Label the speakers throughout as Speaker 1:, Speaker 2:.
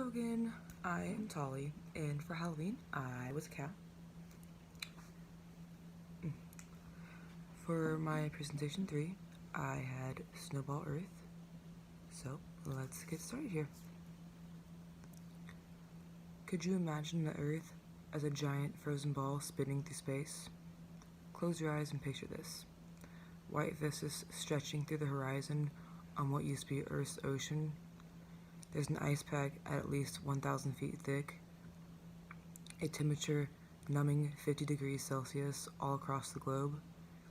Speaker 1: Hello again, I am Tolly, and for Halloween, I was a cat. For my presentation 3, I had Snowball Earth, so let's get started here. Could you imagine the Earth as a giant frozen ball spinning through space? Close your eyes and picture this. White vistas stretching through the horizon on what used to be Earth's ocean. There's an ice pack at least 1,000 feet thick, a temperature numbing 50 degrees Celsius all across the globe,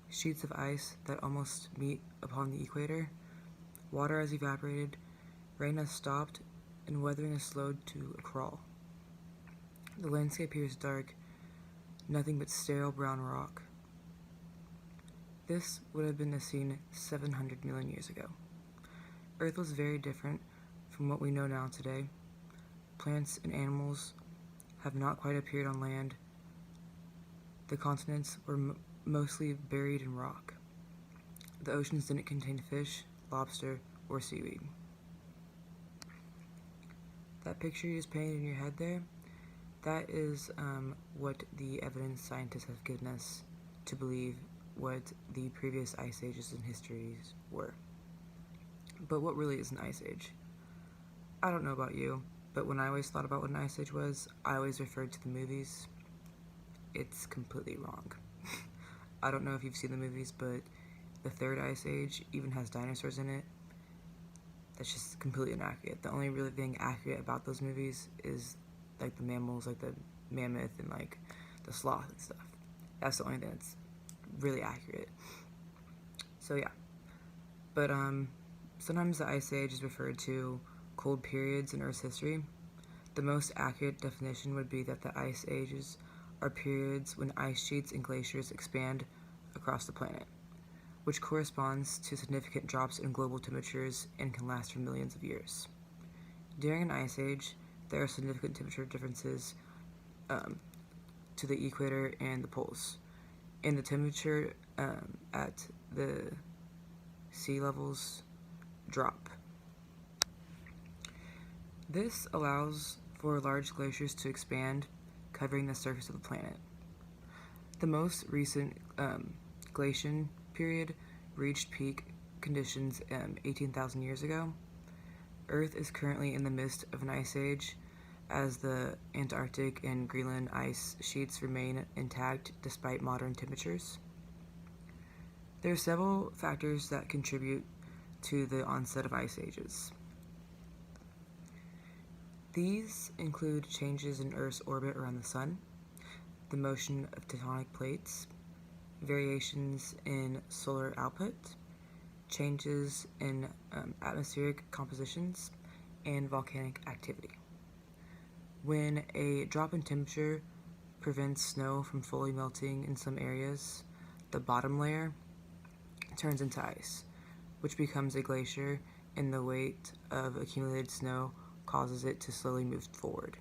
Speaker 1: sheets of ice that almost meet upon the equator, water has evaporated, rain has stopped, and weathering has slowed to a crawl. The landscape here is dark, nothing but sterile brown rock. This would have been the scene 700 million years ago. Earth was very different from what we know now today. Plants and animals have not quite appeared on land. The continents were mostly buried in rock. The oceans didn't contain fish, lobster, or seaweed. That picture you just painted in your head there, that is what the evidence scientists have given us to believe what the previous ice ages in histories were. But what really is an ice age? I don't know about you, but when I always thought about what an ice age was, I always referred to the movies. It's completely wrong. I don't know if you've seen the movies, but the third ice age even has dinosaurs in it. That's just completely inaccurate. The only really thing accurate about those movies is like the mammals, like the mammoth and like the sloth and stuff. That's the only thing that's really accurate. So yeah. But sometimes the ice age is referred to cold periods in Earth's history. The most accurate definition would be that the ice ages are periods when ice sheets and glaciers expand across the planet, which corresponds to significant drops in global temperatures and can last for millions of years. During an ice age, there are significant temperature differences to the equator and the poles, and the temperature at the sea levels drop. This allows for large glaciers to expand, covering the surface of the planet. The most recent glaciation period reached peak conditions 18,000 years ago. Earth is currently in the midst of an ice age, as the Antarctic and Greenland ice sheets remain intact despite modern temperatures. There are several factors that contribute to the onset of ice ages. These include changes in Earth's orbit around the Sun, the motion of tectonic plates, variations in solar output, changes in atmospheric compositions, and volcanic activity. When a drop in temperature prevents snow from fully melting in some areas, the bottom layer turns into ice, which becomes a glacier, and the weight of accumulated snow causes it to slowly move forward.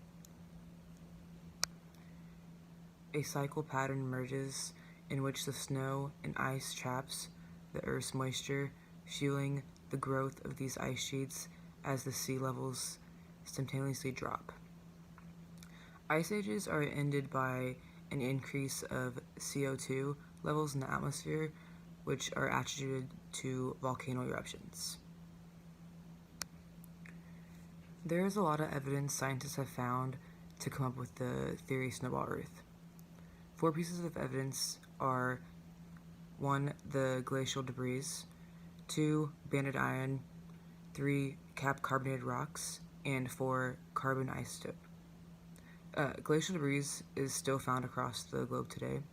Speaker 1: A cycle pattern emerges in which the snow and ice traps the Earth's moisture, fueling the growth of these ice sheets as the sea levels simultaneously drop. Ice ages are ended by an increase of CO2 levels in the atmosphere, which are attributed to volcano eruptions. There is a lot of evidence scientists have found to come up with the theory Snowball Earth. 4 pieces of evidence are 1. The glacial debris, 2. Banded iron, 3. Cap carbonated rocks, and 4. Carbon isotope. Glacial debris is still found across the globe today.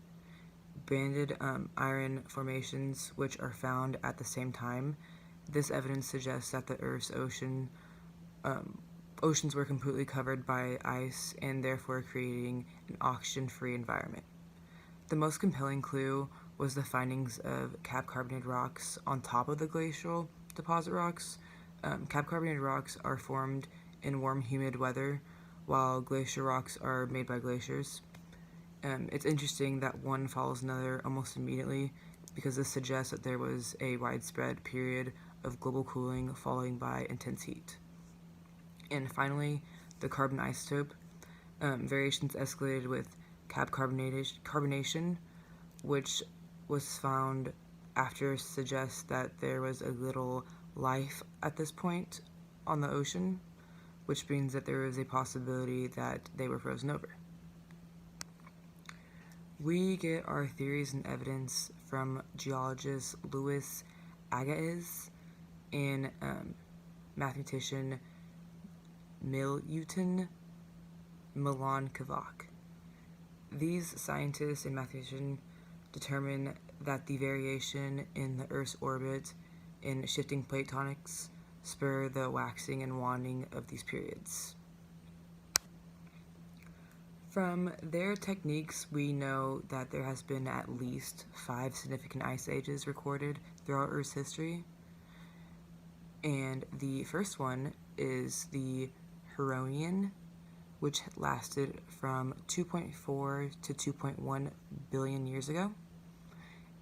Speaker 1: Banded iron formations, which are found at the same time. This evidence suggests that the Earth's oceans were completely covered by ice and therefore creating an oxygen-free environment. The most compelling clue was the findings of cap carbonated rocks on top of the glacial deposit rocks. Cap carbonated rocks are formed in warm, humid weather, while glacier rocks are made by glaciers. It's interesting that one follows another almost immediately, because this suggests that there was a widespread period of global cooling following by intense heat. And finally, the carbon isotope. Variations escalated with carbonation, which was found after suggests that there was a little life at this point on the ocean, which means that there is a possibility that they were frozen over. We get our theories and evidence from geologist Louis Agassiz and mathematician Milutin Milankovic. These scientists and mathematicians determine that the variation in the Earth's orbit and shifting plate tectonics spur the waxing and waning of these periods. From their techniques, we know that there has been at least 5 significant ice ages recorded throughout Earth's history. And the first one is the Huronian, which lasted from 2.4 to 2.1 billion years ago.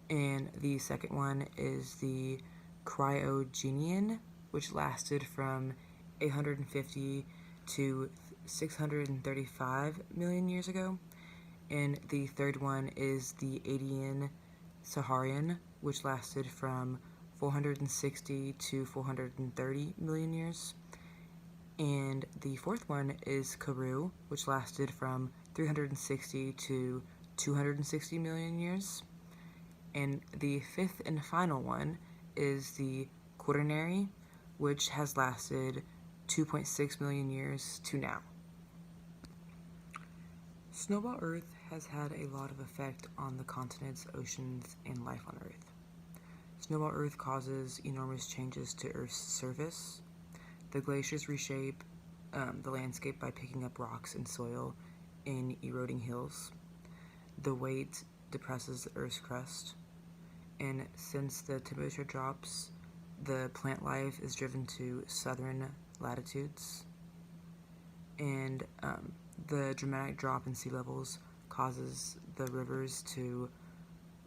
Speaker 1: And the second one is the Cryogenian, which lasted from 850 to 635 million years ago. And the third one is the Adian Saharian, which lasted from 460 to 430 million years. And the fourth one is Karoo, which lasted from 360 to 260 million years. And the fifth and final one is the Quaternary, which has lasted 2.6 million years to now. Snowball Earth has had a lot of effect on the continents, oceans, and life on Earth. Snowball Earth causes enormous changes to Earth's surface. The glaciers reshape the landscape by picking up rocks and soil in eroding hills. The weight depresses the Earth's crust. And since the temperature drops, the plant life is driven to southern latitudes. And the dramatic drop in sea levels causes the rivers to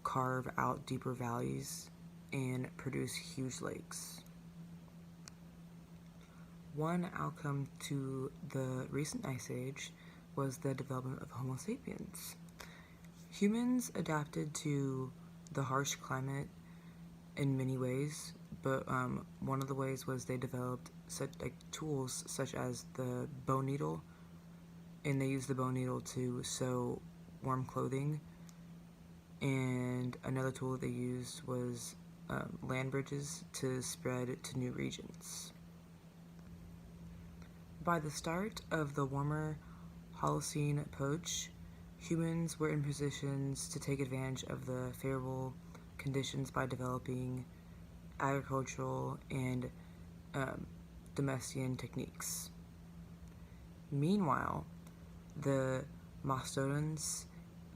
Speaker 1: carve out deeper valleys and produce huge lakes. One outcome to the recent ice age was the development of Homo sapiens. Humans adapted to the harsh climate in many ways, but one of the ways was they developed tools such as the bone needle, and they used the bone needle to sew warm clothing. And another tool that they used was land bridges to spread to new regions. By the start of the warmer Holocene epoch, humans were in positions to take advantage of the favorable conditions by developing agricultural and domestication techniques. Meanwhile, the mastodons,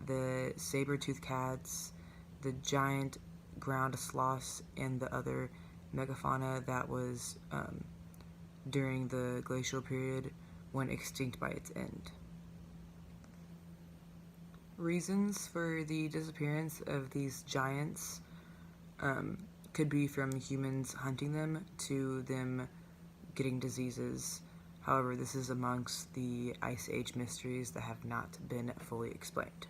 Speaker 1: the saber-toothed cats, the giant ground sloths, and the other megafauna that was during the glacial period went extinct by its end. Reasons for the disappearance of these giants could be from humans hunting them to them getting diseases. However, this is amongst the Ice Age mysteries that have not been fully explained.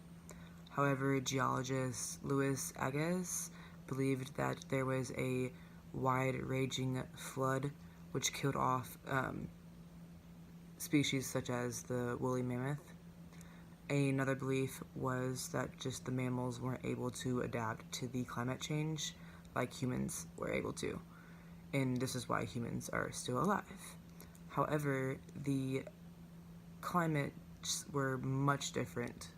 Speaker 1: However, geologist Louis Agassiz believed that there was a wide-ranging flood which killed off species such as the woolly mammoth. Another belief was that just the mammals weren't able to adapt to the climate change like humans were able to, and this is why humans are still alive. However, the climates were much different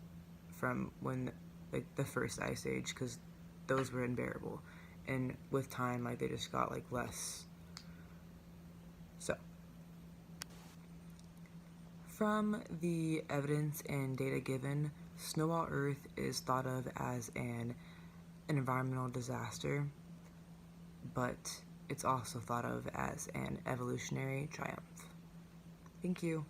Speaker 1: from when the first ice age, because those were unbearable, and with time they just got less. So, from the evidence and data given, Snowball Earth is thought of as an environmental disaster, but it's also thought of as an evolutionary triumph. Thank you.